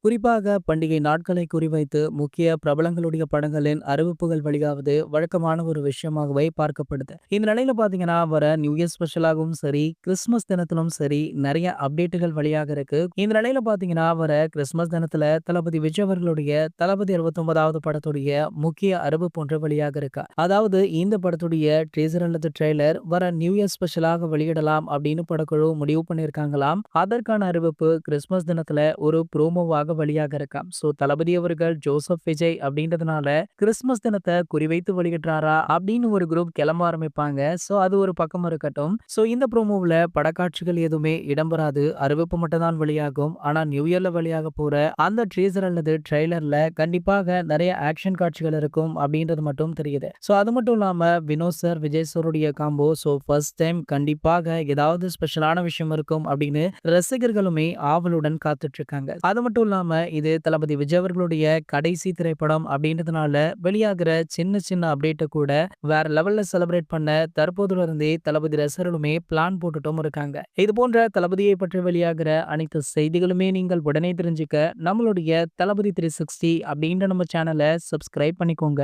குறிப்பாக பண்டிகை நாட்களை குறிவைத்து முக்கிய பிரபலங்களுடைய படங்களின் அறிவிப்புகள் வெளியாவது வழக்கமான ஒரு விஷயமாகவே பார்க்கப்படுது. இந்த நிலையில பாத்தீங்கன்னா வர நியூ இயர் ஸ்பெஷலாகவும் சரி, கிறிஸ்துமஸ் தினத்திலும் சரி நிறைய அப்டேட்டுகள் வெளியாக இருக்கு. இந்த நிலையில பாத்தீங்கன்னா வர கிறிஸ்துமஸ் தினத்துல தளபதி விஜய் அவர்களுடைய தளபதி 69வது படத்துடைய முக்கிய அறிவிப்பு ஒன்று வெளியாக இருக்கு. அதாவது இந்த படத்துடைய டீசர் அல்லது ட்ரெய்லர் வர நியூ இயர் ஸ்பெஷலாக வெளியிடலாம் அப்படின்னு படக்குழு முடிவு பண்ணியிருக்காங்களாம். அதற்கான அறிவிப்பு கிறிஸ்துமஸ் தினத்துல ஒரு ப்ரோமோவாக வெளியாக இருக்காம். சோ தளபதி அவர்கள் ஜோசப் விஜய் அப்படின்றதுனால கிறிஸ்துமஸ் தினத்தை குறிவைத்து வெளியிடுறாரா அப்படின்னு ஒரு குரூப் கிளம்ப ஆரம்பிப்பாங்க. சோ அது ஒரு பக்கம் இருக்கட்டும். சோ இந்த ப்ரோமோவுல படக்காட்சிகள் எதுவுமே இடம்பெறாது, அறிவிப்பு மட்டும் தான் வெளியாகும். ஆனா நியூ இயர்ல வெளியாக போற அந்த ட்ரீசர் அல்லது ட்ரெய்லர்ல கண்டிப்பாக நிறைய ஆக்ஷன் காட்சிகள் இருக்கும் அப்படின்றது மட்டும் தெரியுது. சோ அது மட்டும் இல்லாம வினோத் சார் விஜய் சாருடைய காம்போ சோ ஃபர்ஸ்ட் டைம் கண்டிப்பாக ஏதாவது ஸ்பெஷலான விஷயம் இருக்கும் அப்படின்னு ரசிகர்களுமே ஆவலுடன் காத்துட்டு இருக்காங்க. அது மட்டும் இல்லாம இது தளபதி விஜய் அவர்களுடைய கடைசி திரைப்படம் அப்படின்றதுனால வெளியாகிற சின்ன சின்ன அப்டேட்ட கூட வேற லெவல்ல செலிப்ரேட் பண்ண தற்போதுல இருந்தே தளபதி ரசிகர்களுமே பிளான் போட்டுட்டும் இருக்காங்க. இது போன்ற தளபதியை பற்றி வெளியாகிற அனைத்து செய்திகளுமே நீங்கள் உடனே தெரிஞ்சுக்க நம்மளுடைய தளபதி 360 அப்படின்ற நம்ம சேனலை சப்ஸ்கிரைப் பண்ணிக்கோங்க.